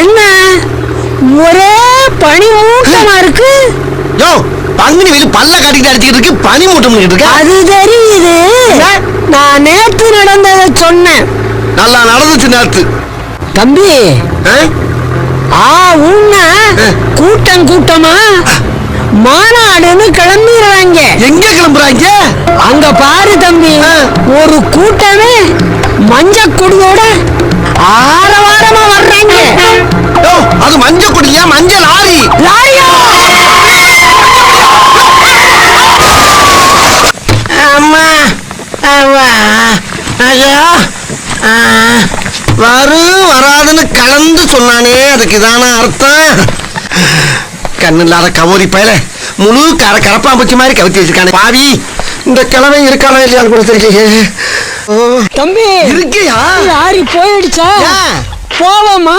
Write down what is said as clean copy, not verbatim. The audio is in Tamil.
என்ன ஒரே பனி மூட்டமா இருக்கு? யோ, பங்குனி வெயில் பல்ல காட்டிட்டு அடிச்சுக்கிட்டு இருக்கு, பனி மூட்டம் இருக்கு. அது தெரியுது. நான் நேத்து நடந்ததை சொன்னேன். நல்லா நடந்துச்சு நேத்து. தம்பி, உன்ன கூட்டம் கூட்டமா மாநாடுன்னு கிளம்பிடுறாங்க. எங்க கிளம்புறாங்க? அங்க பாரு தம்பி, ஒரு கூட்டமே மஞ்ச கொடியோட ஆரவாரமா வர்றாங்க. அது மஞ்ச கொடியா? மஞ்ச லாரி. லாரியா? அம்மா ஐயா, வரும் வராதுன்னு கலந்து சொன்னானே, அதுக்கு இதான அர்த்தம்? கண்ணு இல்லாத கவோரி பயல முழு கரப்பாம்பூச்சி மாதிரி கவித்தி வச்சிருக்கானே பாவி. இந்த கிழமை இருக்கானா இல்லையான்னு கூட தெரியலையே. தம்பி இருக்கியா? லாரி போயிடுச்சா? போவோமா?